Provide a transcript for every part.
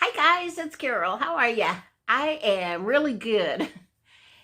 Hi guys, it's Carol. How are ya? I am really good.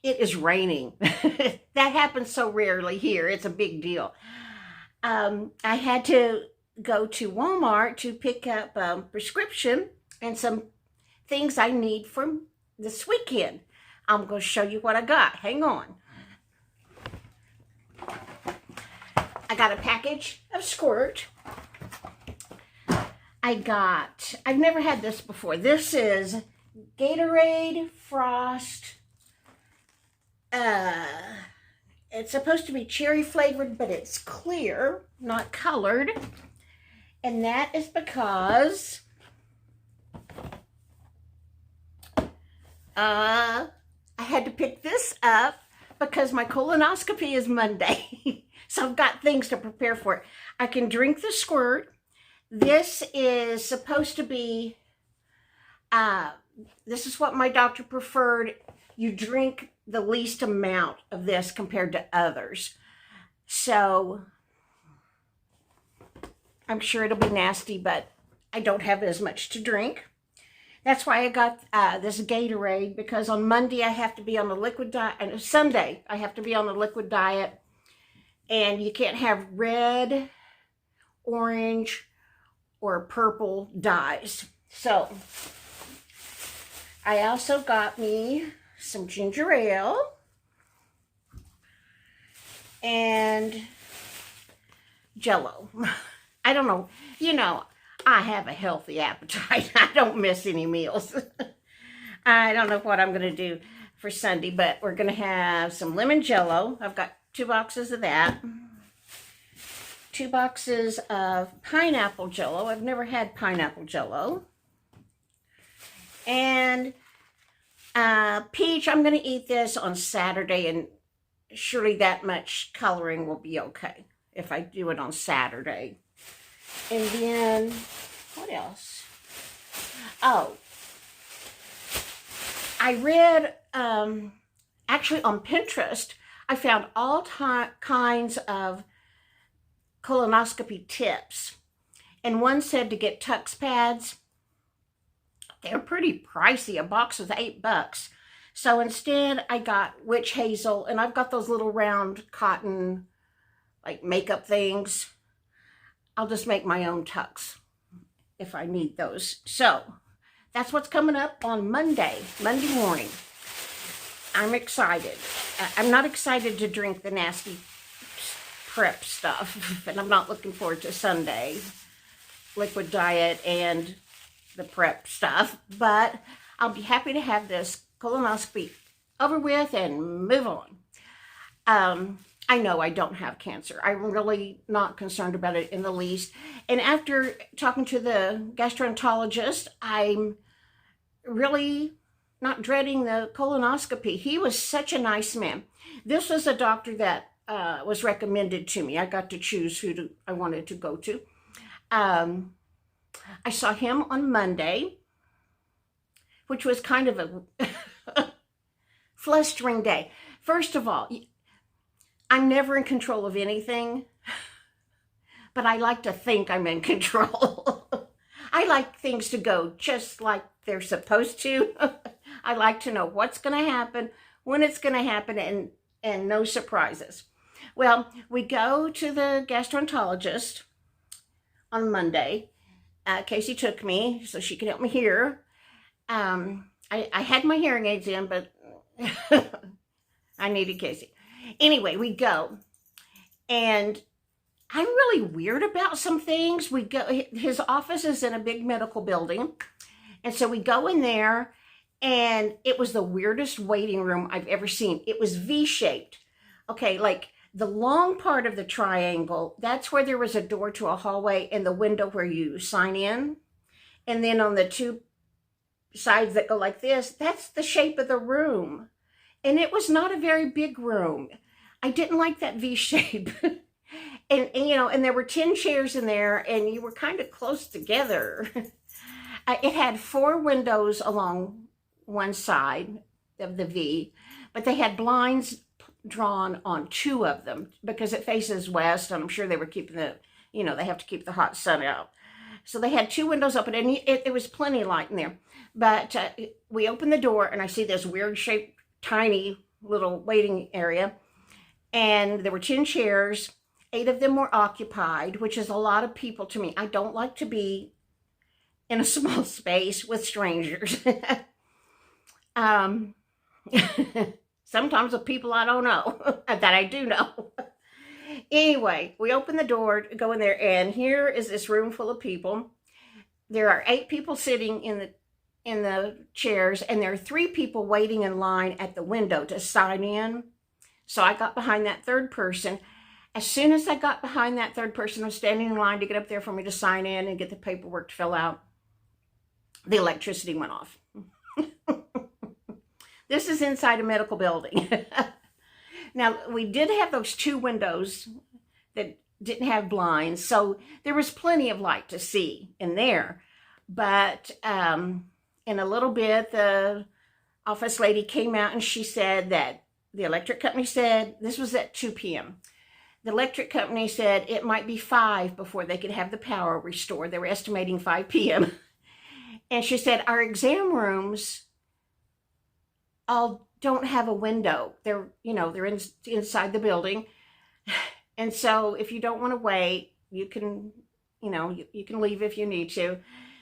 It is raining. That happens so rarely here. It's a big deal. I had to go to Walmart to pick up a prescription and some things I need for this weekend. I'm going to show you what I got. Hang on. I got a package of Squirt. I've never had this before. This is Gatorade Frost. It's supposed to be cherry flavored, but it's clear, not colored. And that is because I had to pick this up because my colonoscopy is Monday. So I've got things to prepare for it. I can drink the Squirt. This is supposed to be, this is what my doctor preferred. You drink the least amount of this compared to others. So I'm sure it'll be nasty, but I don't have as much to drink. That's why I got this Gatorade, because on Monday I have to be on the liquid diet, and Sunday I have to be on the liquid diet, and you can't have red, orange, or purple dyes. So I also got me some ginger ale and Jell-O. I don't know, I have a healthy appetite. I don't miss any meals. I don't know what I'm going to do for Sunday, but we're going to have some lemon Jell-O. I've got 2 boxes of that. 2 boxes of pineapple Jell-O. I've never had pineapple Jell-O. And peach, I'm going to eat this on Saturday, and surely that much coloring will be okay if I do it on Saturday. And then, what else? Oh, I read, actually on Pinterest, I found all kinds of colonoscopy tips. And one said to get Tux pads. They're pretty pricey. A box was $8. So instead I got witch hazel, and I've got those little round cotton like makeup things. I'll just make my own Tux if I need those. So that's what's coming up on Monday morning. I'm excited. I'm not excited to drink the nasty prep stuff, and I'm not looking forward to Sunday liquid diet and the prep stuff, but I'll be happy to have this colonoscopy over with and move on. I know I don't have cancer. I'm really not concerned about it in the least. And after talking to the gastroenterologist, I'm really not dreading the colonoscopy. He was such a nice man. This was a doctor that was recommended to me. I got to choose who I wanted to go to. I saw him on Monday, which was kind of a flustering day. First of all, I'm never in control of anything, but I like to think I'm in control. I like things to go just like they're supposed to. I like to know what's going to happen, when it's going to happen, and no surprises. Well, we go to the gastroenterologist on Monday. Casey took me so she could help me hear. I had my hearing aids in, but I needed Casey. Anyway, we go, and I'm really weird about some things. We go, his office is in a big medical building, and so we go in there, and it was the weirdest waiting room I've ever seen. It was V-shaped. Okay, like the long part of the triangle, that's where there was a door to a hallway and the window where you sign in. And then on the 2 sides that go like this, that's the shape of the room. And it was not a very big room. I didn't like that V shape. and there were 10 chairs in there, and you were kind of close together. It had 4 windows along one side of the V, but they had blinds drawn on 2 of them because it faces west, and I'm sure they were keeping they have to keep the hot sun out. So they had two windows open, and it was plenty of light in there. But we opened the door, and I see this weird shaped, tiny little waiting area. And there were 10 chairs. 8 of them were occupied, which is a lot of people to me. I don't like to be in a small space with strangers. Sometimes with people I don't know, that I do know. Anyway, we open the door to go in there, and here is this room full of people. There are 8 people sitting in the chairs, and there are 3 people waiting in line at the window to sign in. So I got behind that third person. As soon as I got behind that third person, I was standing in line to get up there for me to sign in and get the paperwork to fill out. The electricity went off. This is inside a medical building. Now, we did have those 2 windows that didn't have blinds, so there was plenty of light to see in there. But in a little bit, the office lady came out and she said that the electric company said, this was at 2 p.m. The electric company said it might be 5 before they could have the power restored. They were estimating 5 p.m. And she said, our exam rooms all don't have a window. They're inside the building. And so if you don't want to wait, you can leave if you need to.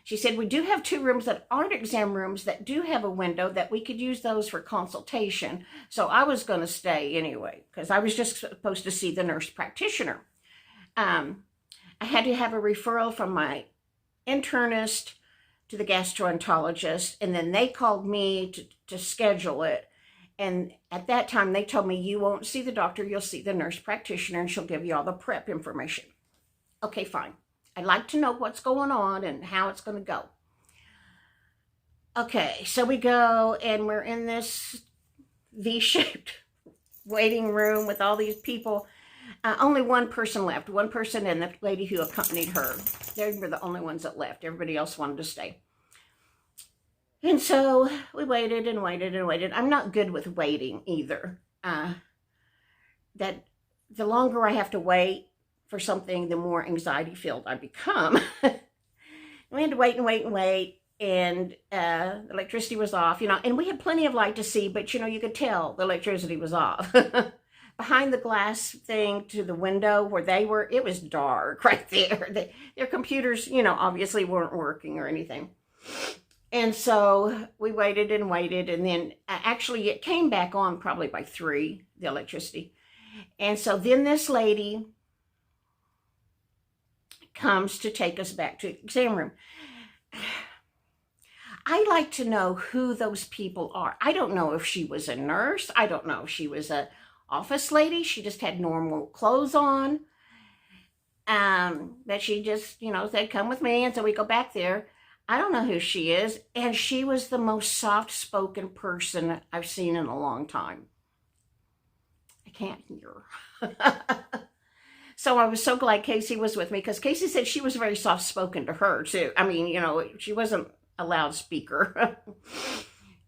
She said, we do have 2 rooms that aren't exam rooms that do have a window that we could use those for consultation. So I was going to stay anyway, because I was just supposed to see the nurse practitioner. I had to have a referral from my internist to the gastroenterologist, and then they called me to schedule it. And at that time, they told me, you won't see the doctor, you'll see the nurse practitioner, and she'll give you all the prep information. Okay, fine. I'd like to know what's going on and how it's going to go. Okay, so we go, and we're in this V-shaped waiting room with all these people. Only one person left, one person and the lady who accompanied her. They were the only ones that left. Everybody else wanted to stay. And so we waited and waited and waited. I'm not good with waiting either. That the longer I have to wait for something, the more anxiety-filled I become. We had to wait and wait and wait, and the electricity was off, and we had plenty of light to see, but, you could tell the electricity was off. Behind the glass thing to the window where they were, it was dark right there. Their computers, obviously weren't working or anything. And so we waited and waited, and then actually it came back on probably by 3, the electricity. And so then this lady comes to take us back to the exam room. I like to know who those people are. I don't know if she was a nurse. I don't know if she was a office lady. She just had normal clothes on. That she just, said, come with me. And so we go back there. I don't know who she is. And she was the most soft-spoken person I've seen in a long time. I can't hear. So I was so glad Casey was with me, because Casey said she was very soft-spoken to her, too. I mean, she wasn't a loudspeaker.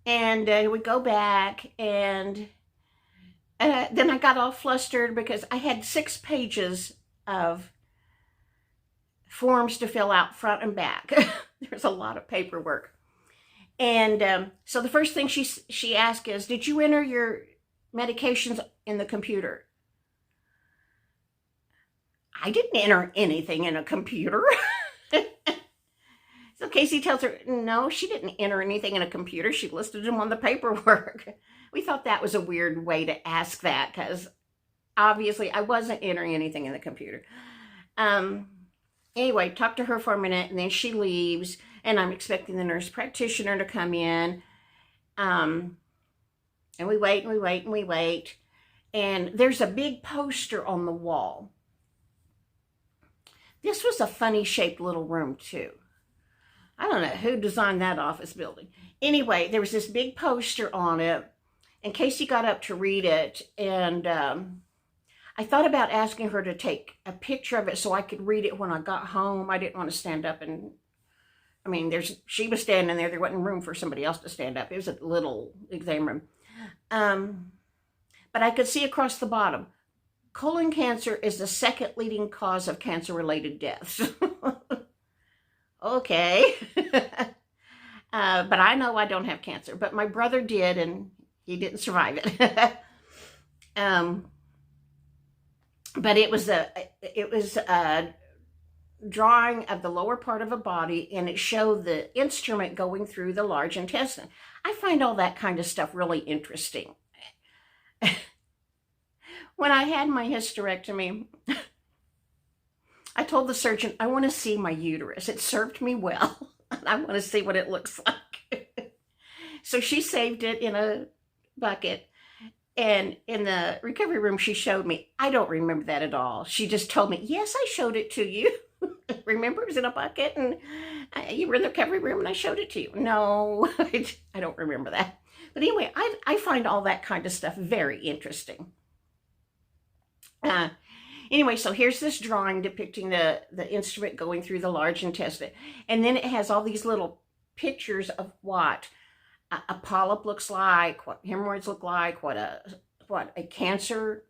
And we go back, and then I got all flustered because I had 6 pages of forms to fill out front and back. There's a lot of paperwork. And so the first thing she asked is, did you enter your medications in the computer? I didn't enter anything in a computer. So Casey tells her, no, she didn't enter anything in a computer. She listed them on the paperwork. We thought that was a weird way to ask that, because obviously I wasn't entering anything in the computer. Anyway, talked to her for a minute, and then she leaves, and I'm expecting the nurse practitioner to come in. And we wait, and we wait, and we wait. And there's a big poster on the wall. This was a funny shaped little room too. I don't know who designed that office building. Anyway, there was this big poster on it, and Casey got up to read it, and I thought about asking her to take a picture of it so I could read it when I got home. I didn't want to stand up and, she was standing there. There wasn't room for somebody else to stand up. It was a little exam room. But I could see across the bottom, colon cancer is the 2nd leading cause of cancer-related deaths. okay. But I know I don't have cancer. But my brother did, and he didn't survive it. um, but it was a drawing of the lower part of a body, and it showed the instrument going through the large intestine. I find all that kind of stuff really interesting. When I had my hysterectomy, I told the surgeon, I want to see my uterus. It served me well. I want to see what it looks like. So she saved it in a bucket. And in the recovery room, she showed me. I don't remember that at all. She just told me, yes, I showed it to you. Remember, it was in a bucket and you were in the recovery room and I showed it to you. No, I don't remember that. But anyway, I find all that kind of stuff very interesting. Anyway, so here's this drawing depicting the instrument going through the large intestine. And then it has all these little pictures of what a polyp looks like, what hemorrhoids look like, what a cancer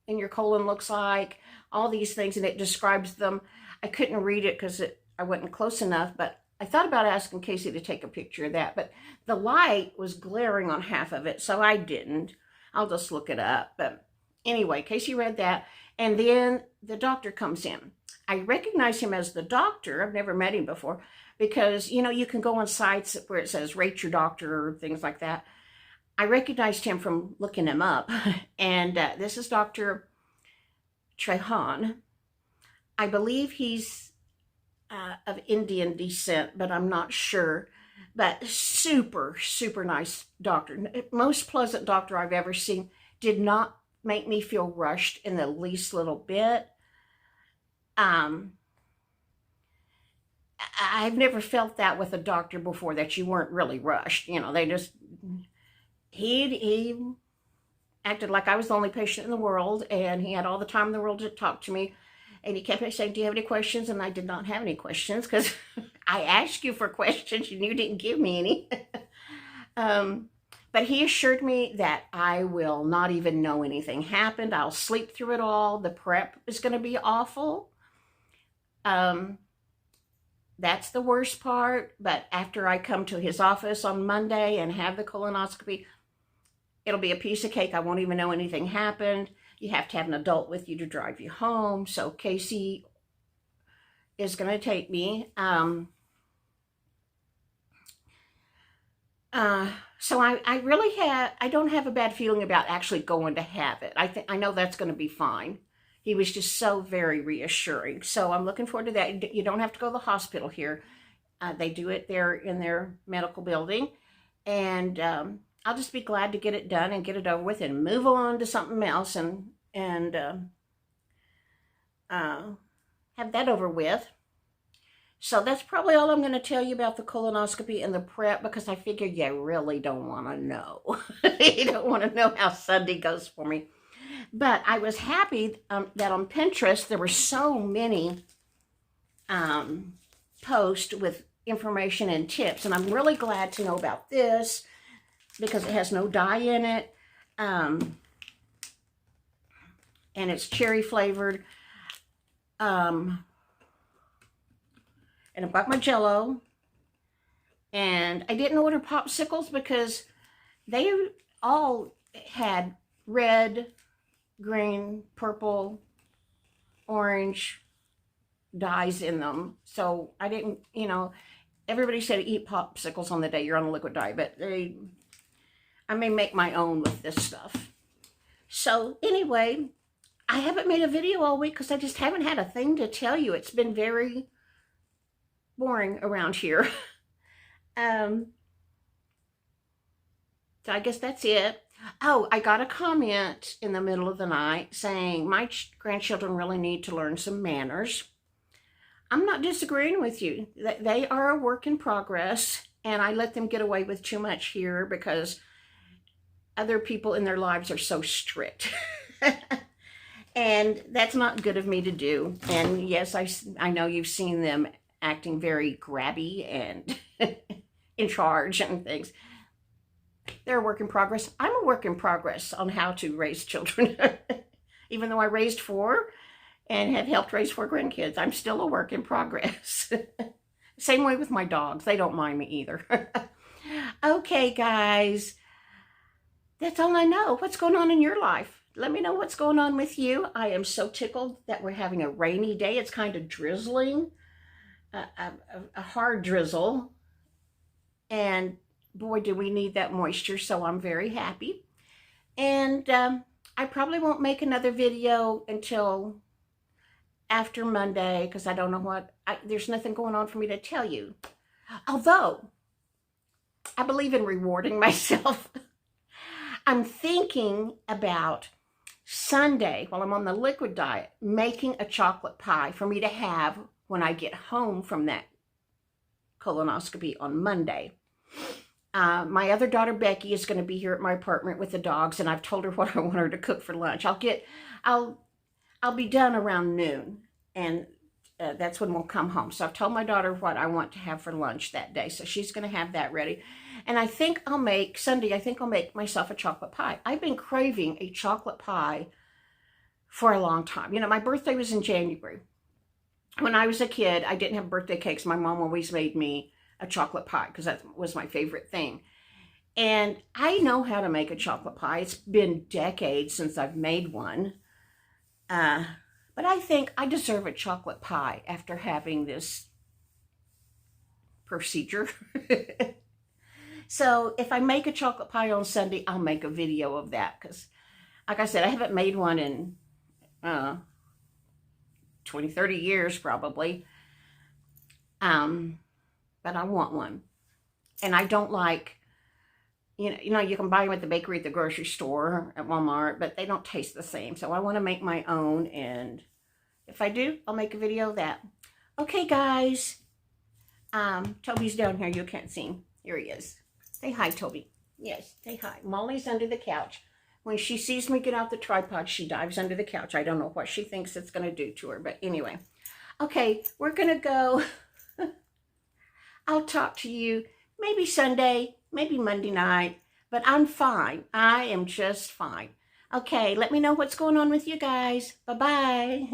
in your colon looks like, all these things, and it describes them. I couldn't read it because I wasn't close enough, but I thought about asking Casey to take a picture of that, but the light was glaring on half of it, so I didn't. I'll just look it up. But anyway, Casey read that, and then the doctor comes in. I recognize him as the doctor. I've never met him before because, you know, you can go on sites where it says rate your doctor or things like that. I recognized him from looking him up, and this is Dr. Trehan. I believe he's of Indian descent, but I'm not sure. But super, super nice doctor. Most pleasant doctor I've ever seen. Did not make me feel rushed in the least little bit. I've never felt that with a doctor before, that you weren't really rushed. You know, they just, he acted like I was the only patient in the world, and he had all the time in the world to talk to me. And he kept saying, do you have any questions? And I did not have any questions because I asked you for questions and you didn't give me any. But he assured me that I will not even know anything happened. I'll sleep through it all. The prep is going to be awful. That's the worst part. But after I come to his office on Monday and have the colonoscopy, it'll be a piece of cake. I won't even know anything happened. You have to have an adult with you to drive you home. So Casey is going to take me. So I really I don't have a bad feeling about actually going to have it. I know that's going to be fine. He was just so very reassuring. So I'm looking forward to that. You don't have to go to the hospital here. They do it there in their medical building. And I'll just be glad to get it done and get it over with and move on to something else and have that over with. So that's probably all I'm going to tell you about the colonoscopy and the prep, because I figure you really don't want to know. You don't want to know how Sunday goes for me. But I was happy that on Pinterest there were so many posts with information and tips. And I'm really glad to know about this because it has no dye in it. And it's cherry flavored. And I've got my Jell-O. And I didn't order popsicles because they all had red, green, purple, orange dyes in them. So I didn't, you know, everybody said eat popsicles on the day you're on a liquid diet, but I may make my own with this stuff. So anyway, I haven't made a video all week because I just haven't had a thing to tell you. It's been very boring around here. So I guess that's it. Oh, I got a comment in the middle of the night saying my grandchildren really need to learn some manners. I'm not disagreeing with you. They are a work in progress, and I let them get away with too much here because other people in their lives are so strict. And that's not good of me to do. And yes, I know you've seen them acting very grabby and in charge and things. They're a work in progress. I'm a work in progress on how to raise children. Even though I raised 4, and have helped raise 4 grandkids. I'm still a work in progress. Same way with my dogs. They don't mind me either. Okay, guys. That's all I know. What's going on in your life? Let me know what's going on with you. I am so tickled that we're having a rainy day. It's kind of drizzling, a hard drizzle. And boy, do we need that moisture. So I'm very happy. And I probably won't make another video until after Monday because I don't know what, there's nothing going on for me to tell you. Although, I believe in rewarding myself. I'm thinking about Sunday, while I'm on the liquid diet, making a chocolate pie for me to have when I get home from that colonoscopy on Monday. My other daughter, Becky, is going to be here at my apartment with the dogs, and I've told her what I want her to cook for lunch. I'll be done around noon, and that's when we'll come home. So I've told my daughter what I want to have for lunch that day, so she's going to have that ready. And I think Sunday, I think I'll make myself a chocolate pie. I've been craving a chocolate pie for a long time. You know, my birthday was in January. When I was a kid, I didn't have birthday cakes. My mom always made me a chocolate pie because that was my favorite thing. And I know how to make a chocolate pie. It's been decades since I've made one. But I think I deserve a chocolate pie after having this procedure. So if I make a chocolate pie on Sunday, I'll make a video of that. Because, like I said, I haven't made one in 20, 30 years probably. But I want one. And I don't like, you know, you can buy them at the bakery, at the grocery store, at Walmart, but they don't taste the same. So I want to make my own. And if I do, I'll make a video of that. Okay, guys. Toby's down here. You can't see him. Here he is. Say hi, Toby. Yes, say hi. Molly's under the couch. When she sees me get out the tripod, she dives under the couch. I don't know what she thinks it's going to do to her, but anyway. Okay, we're going to go. I'll talk to you maybe Sunday, maybe Monday night, but I'm fine. I am just fine. Okay, let me know what's going on with you guys. Bye-bye.